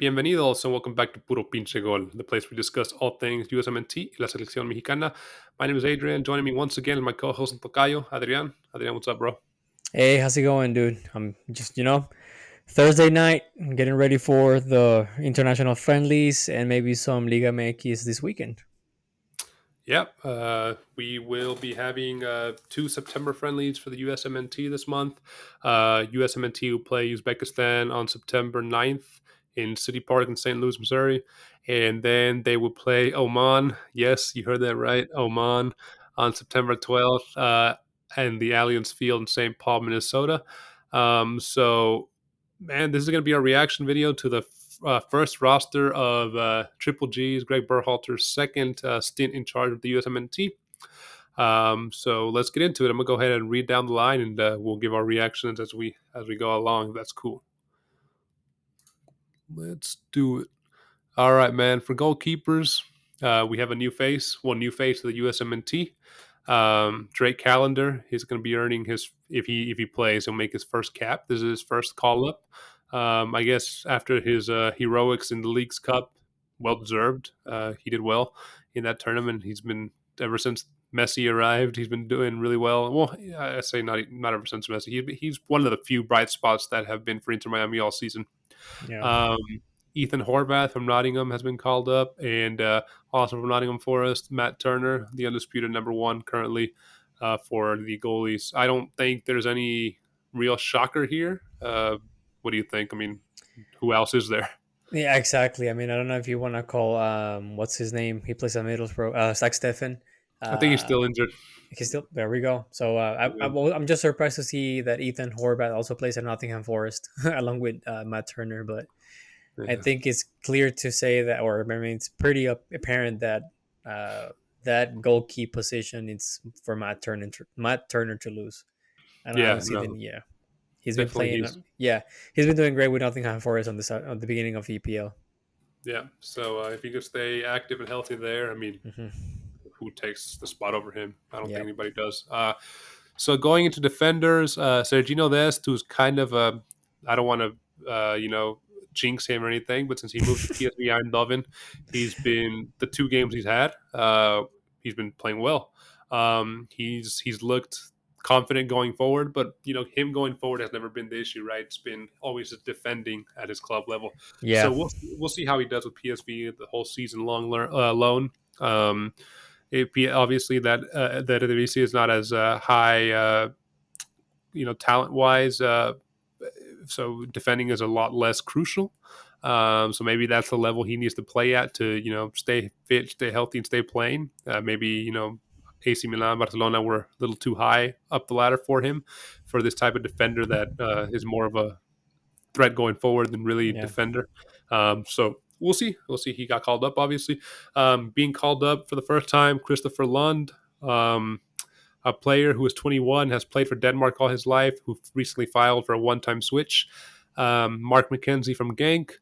Bienvenidos and welcome back to Puro Pinche Gol, the place we discuss all things USMNT y la selección mexicana. My name is Adrian. Joining me once again is my co-host Tocayo, Adrian. Adrian, what's up, bro? Hey, how's it going, dude? I'm just, Thursday night, getting ready for the international friendlies and maybe some Liga MX this weekend. Yep, we will be having two September friendlies for the USMNT this month. USMNT will play Uzbekistan on September 9th in City Park in St. Louis, Missouri. And then they will play Oman. Yes, you heard that right. Oman on September 12th and the Allianz Field in St. Paul, Minnesota. Man, this is going to be our reaction video to the first roster of Triple G's, Gregg Berhalter's second stint in charge of the USMNT. So let's get into it. I'm gonna go ahead and read down the line, and we'll give our reactions as we go along. That's cool. Let's do it. All right, man. For goalkeepers, we have a new face. One new face to the USMNT. Drake Callender. He's going to be earning his if he plays, he'll make his first cap. This is his first call up. I guess after his heroics in the League's Cup, well deserved. He did well in that tournament. He's been ever since Messi arrived. He's been doing really well. Well, I say not ever since Messi. He's one of the few bright spots that have been for Inter Miami all season. Yeah. Um, Ethan Horvath from Nottingham has been called up, and also from Nottingham Forest, Matt Turner, the undisputed number one currently for the goalies. I don't think there's any real shocker here. What do you think? I mean, who else is there? Yeah, exactly. I mean, I don't know if you want to call, what's his name? He plays at Middlesbrough, Zach Steffen. I think he's Uh, still injured. he's still, there we go. So I'm just surprised to see that Ethan Horvath also plays at Nottingham Forest along with Matt Turner, but I Yeah. think it's clear to say that, or I mean, it's pretty apparent that that goalkeeper position is for Matt Turner to lose. And I Yeah, don't see no, the yeah. He's been definitely playing. Yeah, he's been doing great with Nottingham Forest on the beginning of EPL. yeah. So if he could stay active and healthy there, I mean, Hmm. who takes the spot over him? I don't think Yep. anybody does. So going into defenders, Sergino Dest, who's kind of a, I don't want to, jinx him or anything, but since he moved to PSV Eindhoven, he's been the two games he's had, he's been playing well. He's looked confident going forward, but him going forward has never been the issue, right? It's been always just defending at his club level. So Yeah. we'll see how he does with PSV the whole season long loan. Obviously that Eredivisie is not as high, talent wise. So defending is a lot less crucial. So maybe that's the level he needs to play at to stay fit, stay healthy, and stay playing. Maybe AC Milan, Barcelona were a little too high up the ladder for him for this type of defender that is more of a threat going forward than really Yeah. defender. So we'll see. We'll see. He got called up, obviously. Being called up for the first time, Christopher Lund, a player who is 21, has played for Denmark all his life, who recently filed for a one-time switch. Mark McKenzie from Genk.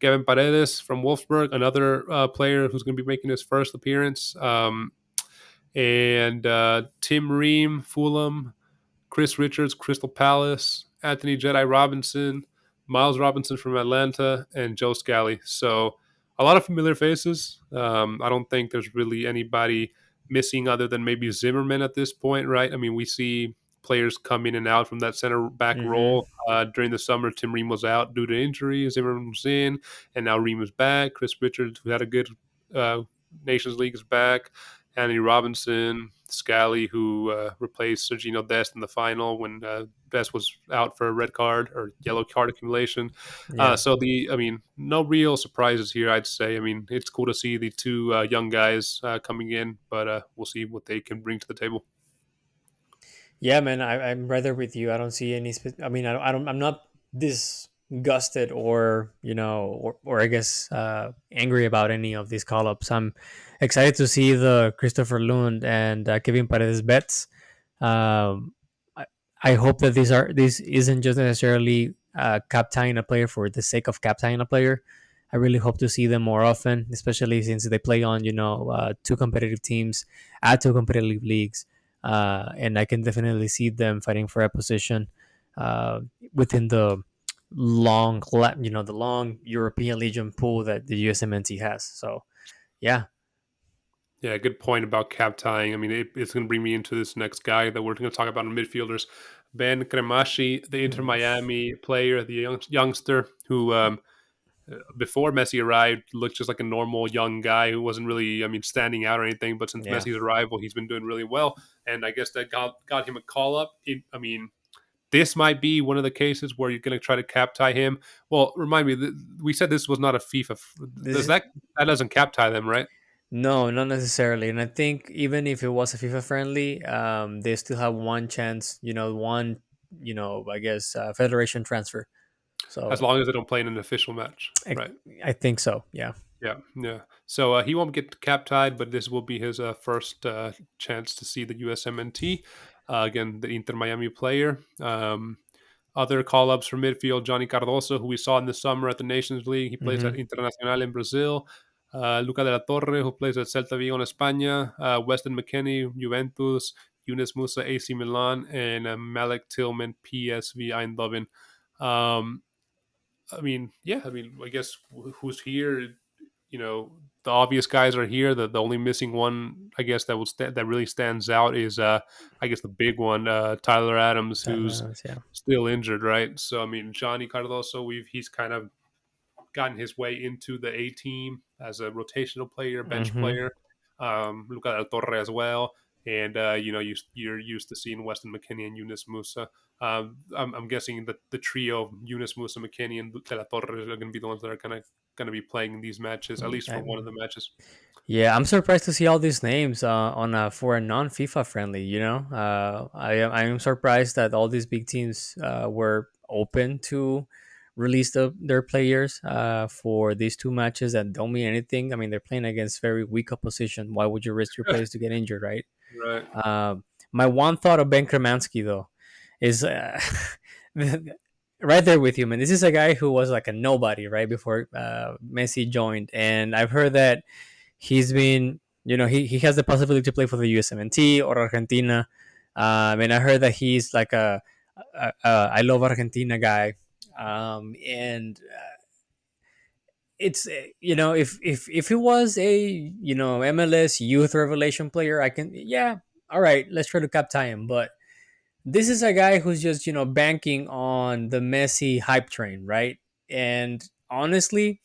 Kevin Paredes from Wolfsburg, another player who's going to be making his first appearance. And Tim Ream, Fulham. Chris Richards, Crystal Palace. Anthony Jedi Robinson. Miles Robinson from Atlanta, and Joe Scally. So a lot of familiar faces. I don't think there's really anybody missing other than maybe Zimmerman at this point, right? I mean, we see players come in and out from that center back Hmm. role. During the summer, Tim Ream was out due to injury. Zimmerman was in, and now Ream is back. Chris Richards, who had a good Nations League, is back. Anthony Robinson, Scally, who replaced Sergino Dest in the final when Dest was out for a red card or yellow card accumulation. Yeah. No real surprises here, I'd say. I mean, it's cool to see the two young guys coming in, but we'll see what they can bring to the table. Yeah, man. I'm rather with you. I don't see any. I mean, I don't. I'm not disgusted or or I guess angry about any of these call ups. I'm excited to see the Christopher Lund and Kevin Paredes bets. Um, I, I hope that this isn't just necessarily captaining a player for the sake of captaining a player. I really hope to see them more often, especially since they play on two competitive teams at two competitive leagues, and I can definitely see them fighting for a position uh, within the long European Legion pool that the USMNT has. So yeah. Yeah, good point about cap tying. I mean, it's going to bring me into this next guy that we're going to talk about in midfielders. Ben Cremashi, the Inter Mm. Miami player, the youngster who before Messi arrived, looked just like a normal young guy who wasn't really, I mean, standing out or anything. But since Yeah. Messi's arrival, he's been doing really well, and I guess that got him a call up. I mean, this might be one of the cases where you're going to try to cap tie him. Well, remind me, we said this was not a FIFA. Does This that doesn't cap tie them, right? No, not necessarily. And I think even if it was a FIFA friendly, they still have one chance. I guess federation transfer. As So long as they don't play in an official match, I, right? I think so. Yeah. Yeah, yeah. So he won't get cap tied, but this will be his first chance to see the USMNT. Again, the Inter Miami player. Other call ups for midfield: Johnny Cardoso, who we saw in the summer at the Nations League. He plays at Hmm. Internacional in Brazil. Luca de la Torre, who plays at Celta Vigo in España. Weston McKennie, Juventus. Yunus Musa, AC Milan, and Malik Tillman, PSV Eindhoven. Um, I mean, yeah. I mean, I guess who's here? The obvious guys are here. The only missing one, I guess, that really stands out is I guess the big one, Tyler Adams, who's Yeah. still injured, right? So I mean, Johnny Cardoso, he's kind of gotten his way into the A team as a rotational player, bench Hmm. player. Luca del Torre as well, and you're used to seeing Weston McKennie and Yunus Musa. I'm guessing that the trio of Yunus Musa, McKennie, and De La Torre are going to be the ones that are going to be playing these matches, at least for one of the matches. Yeah, I'm surprised to see all these names on for a non FIFA friendly. I am surprised that all these big teams were open to release their players for these two matches that don't mean anything. I mean, they're playing against very weak opposition. Why would you risk your players to get injured, right? Right. My one thought of Ben Kremansky though is right there with you, man. This is a guy who was like a nobody right before Messi joined, and I've heard that he's been, he has the possibility to play for the USMNT or Argentina. And I heard that he's like a I love Argentina guy. And it's if he was a MLS youth revelation player, I can, yeah, all right, let's try to cap tie him. But this is a guy who's just banking on the Messi hype train, right? And honestly,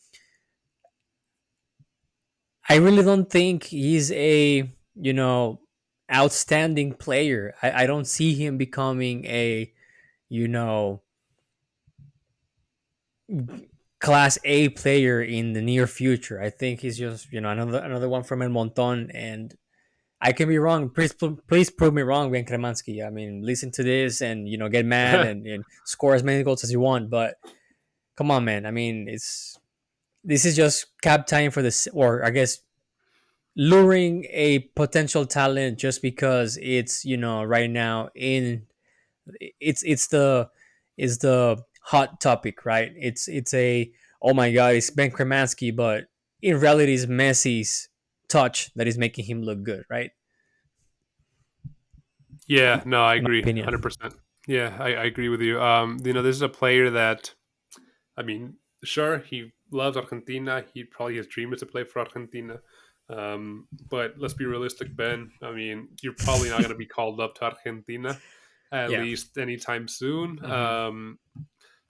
I really don't think he's a outstanding player. I don't see him becoming a you know class A player in the near future. I think he's just another one from El Monton, and I can be wrong. Please prove me wrong, Ben Kremansky. I mean, listen to this and get mad and score as many goals as you want, but come on, man. I mean, this is just cap time for this, or I guess luring a potential talent just because it's right now in it's the is the hot topic, right? It's a, oh my god, it's Ben Kremansky, but in reality it's Messi's touch that is making him look good, right? Yeah, no, I In my agree, opinion. 100%. Yeah, I agree with you. This is a player that, I mean, sure, he loves Argentina. He probably his dream is to play for Argentina. But let's be realistic, Ben. I mean, you're probably not going to be called up to Argentina, at Yeah. least anytime soon. Hmm.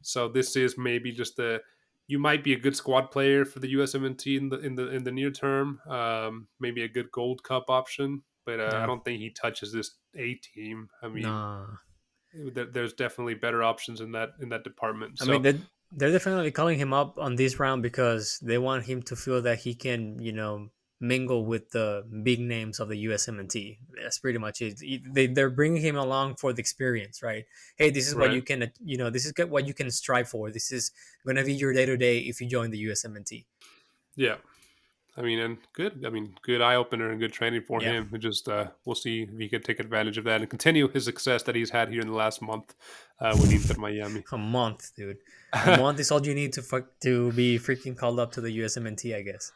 So this is maybe just a you might be a good squad player for the USMNT in the near term. Maybe a good Gold Cup option, but I Yeah. don't think he touches this A team. I mean, Nah. there's definitely better options in that department. I mean, So they're definitely calling him up on this round because they want him to feel that he can, mingle with the big names of the USMNT. That's pretty much it. They're bringing him along for the experience, right? Hey, this is what right, you can, this is what you can strive for. This is going to be your day to day if you join the USMNT. yeah. I mean, and good. I mean, good eye opener and good training for Yeah, him. We just we'll see if he can take advantage of that and continue his success that he's had here in the last month with Inter Miami. a month, dude. A month is all you need to be freaking called up to the USMNT, I guess.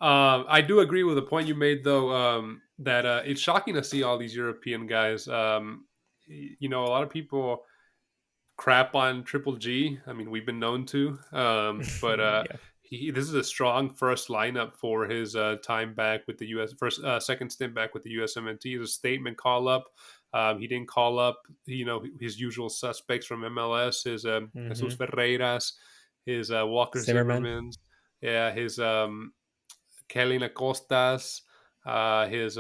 I do agree with the point you made, though, that it's shocking to see all these European guys. A lot of people crap on Triple G. I mean, we've been known to, but Yeah. this is a strong first lineup for his time back with the U.S. first second stint back with the USMNT. It's a statement call up. He didn't call up, his usual suspects from MLS, his Jesus Hmm. Ferreiras, his Walker Zimmerman. Zimmermans, yeah, his Kelly Acostas, his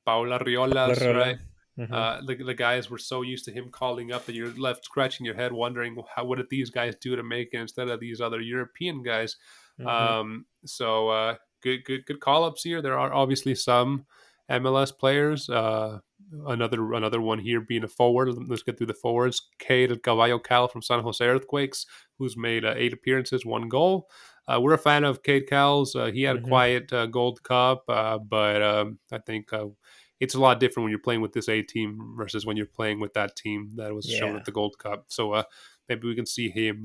Paula Riolas, Rola. right? Hmm. The guys were so used to him calling up that you're left scratching your head wondering what did these guys do to make it instead of these other European guys. Hmm. Good call ups here. There are obviously some MLS players. Another one here being a forward. Let's get through the forwards. Cade Caballo Cal from San Jose Earthquakes, who's made 8 appearances, 1 goal. We're a fan of Cade Cowles. He had a Hmm. quiet Gold Cup, but I think it's a lot different when you're playing with this A team versus when you're playing with that team that was shown at Yeah. the Gold Cup. So maybe we can see him,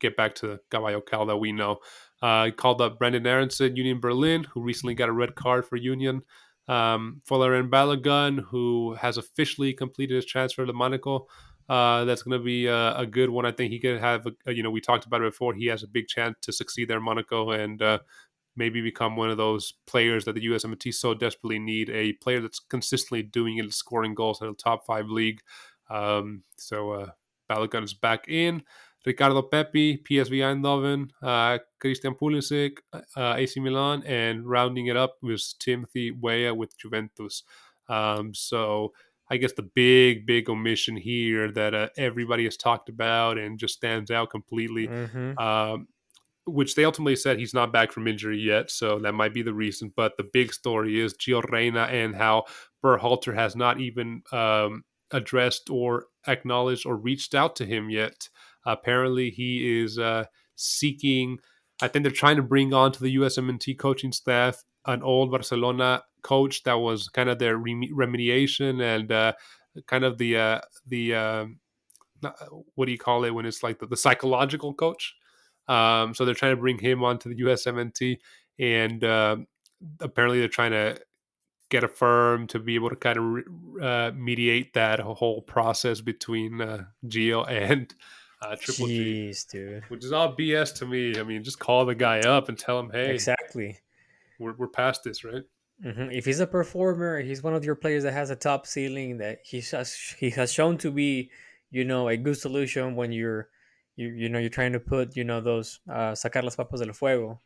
get back to the Caballo Cal that we know. He called up Brendan Aronson, Union Berlin, who recently got a red card for Union. Folarinbalogun, who has officially completed his transfer to Monaco. That's going to be a good one. I think he could have, we talked about it before. He has a big chance to succeed there in Monaco and maybe become one of those players that the USMNT so desperately need, a player that's consistently doing it, scoring goals in a top five league. Balogun is back in. Ricardopepi, PSV Eindhoven, Christian Pulisic, AC Milan, and rounding it up was Timothy Weah with Juventus. So I guess the big omission here that everybody has talked about and just stands out completely, Hmm. um, which they ultimately said he's not back from injury yet, so that might be the reason. But the big story is Gio Reyna and how Berhalter has not even addressed or acknowledged or reached out to him yet. Apparently, he is seeking. I think they're trying to bring on to the USMNT coaching staff an old Barcelona coach that was kind of their remediation and kind of the what do you call it when it's like the psychological coach. So they're trying to bring him onto the USMNT, and apparently they're trying to get a firm to be able to kind of mediate that whole process between Geo and Triple G, Jeez, dude. which is all BS to me. I mean, just call the guy up and tell him, hey, Exactly. we're past this, right? If he's a performer, he's one of your players that has a top ceiling that he has shown to be, a good solution when you're trying to put those sacar las papas del fuego.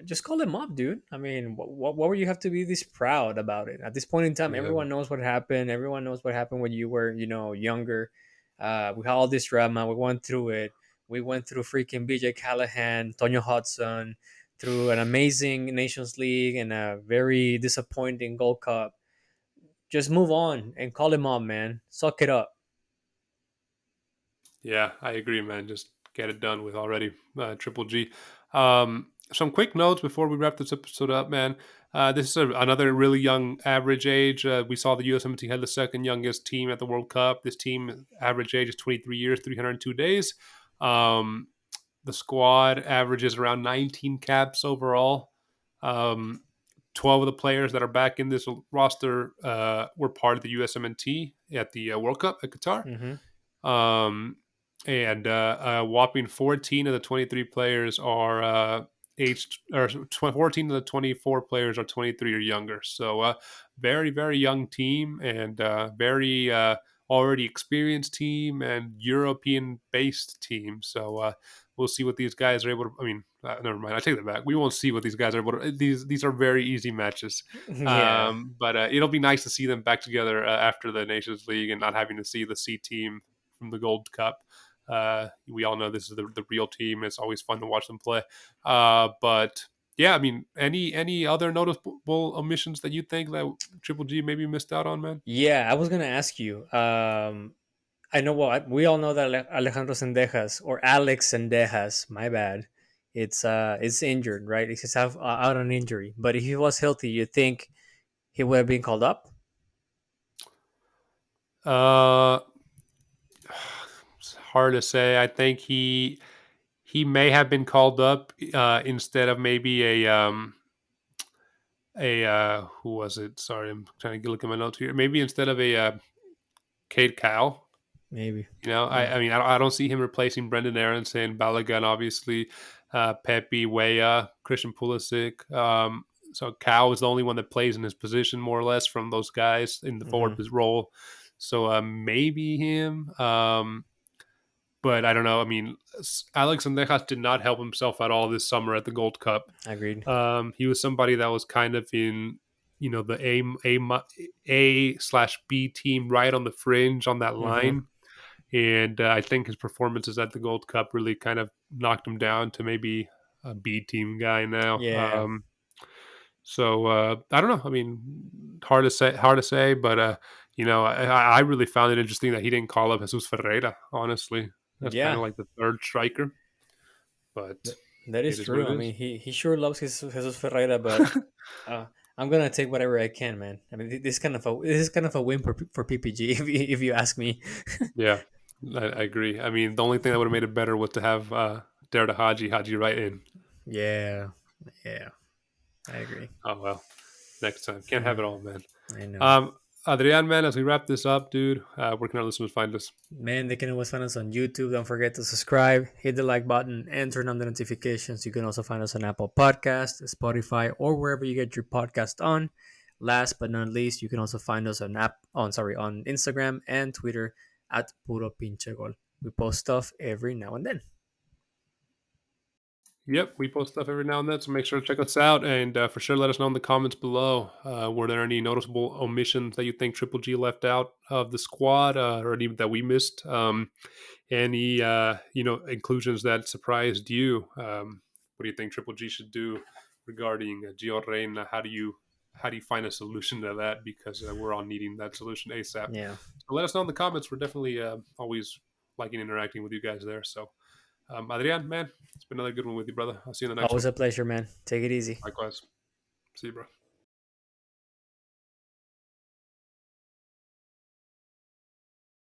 Just call him up, dude. I mean, what would you have to be this proud about it? At this point in time, Yeah. everyone knows what happened. Everyone knows what happened when you were, younger. We had all this drama. We went through it. We went through freaking BJ Callahan, Tonyo Hudson, through an amazing Nations League and a very disappointing Gold Cup. Just move on and call him up, man. Suck it up. Yeah, I agree, man. Just get it done with already. Triple G. Some quick notes before we wrap this episode up, man. This is another really young average age. We saw the USMT had the second youngest team at the World Cup. This team average age is 23 years, 302 days. Um, the squad averages around 19 caps overall. Um, 12 of the players that are back in this roster were part of the USMNT at the World Cup at Qatar. Mm-hmm. Um, and a whopping 14 of the 23 players are aged, or 14 of the 24 players are 23 or younger. So, very, very young team and very already experienced team and European based team. So, we'll see what these guys are able to. I mean, never mind. I take that back. We won't see what these guys are able to. These are very easy matches. Yeah. But it'll be nice to see them back together after the Nations League and not having to see the C team from the Gold Cup. We all know this is the real team. It's always fun to watch them play. But yeah, I mean, any other notable omissions that you think that Triple G maybe missed out on, man? Yeah, I was gonna ask you. I know. Well, we all know that Alejandro Sendejas or Alex Sendejas. My bad. It's injured, right? He's out on injury. But if he was healthy, you think he would have been called up? Uh, it's hard to say. I think he may have been called up instead of maybe a who was it? Sorry, I'm trying to look at my notes here. Maybe instead of a Cade Cowell. maybe. I Yeah. mean, I don't see him replacing Brendan Aronson, Balogun, obviously, Pepi, Weah, Christian Pulisic. So Cow is the only one that plays in his position, more or less, from those guys in the forward Hmm. role. So maybe him. But I don't know. I mean, Alex Sendejas did not help himself at all this summer at the Gold Cup. Agreed. He was somebody that was kind of in, the A slash B team, right on the fringe on that Hmm. line. And I think his performances at the Gold Cup really kind of knocked him down to maybe a B team guy now. Yeah. So I don't know. I mean, hard to say, but I really found it interesting that he didn't call up Jesus Ferreira. Honestly, that's kind Yeah. of like the third striker, but That is it is what true. it I is. mean, he sure loves Jesus Ferreira, but uh, I'm gonna take whatever I can, man. I mean, this is kind of a win for PPG, if you ask me. Yeah, I agree. I mean, the only thing that would have made it better was to have Derda Haji right in. Yeah, yeah, I agree. Oh well, next time can't have Hmm. it all, man. I know. Um, Adrian, man, as we wrap this up, dude, where can our listeners find us? Man, they can always find us on YouTube. Don't forget to subscribe, hit the like button, and turn on the notifications. You can also find us on Apple Podcast, Spotify, or wherever you get your podcast on. Last but not least, you can also find us on Instagram and Twitter at Puro Pinche Gol. We post stuff every now and then. Yep, we post stuff every now and then, so make sure to check us out, and for sure let us know in the comments below. Were there any noticeable omissions that you think Triple G left out of the squad, or any that we missed? Any inclusions that surprised you? What do you think Triple G should do regarding Gio Reyna? How do you find a solution to that? Because we're all needing that solution ASAP. Yeah. So let us know in the comments. We're definitely always liking interacting with you guys there. So Adrian, man, it's been another good one with you, brother. I'll see you in the next Always one. a pleasure, man. Take it easy. Likewise. See you, bro.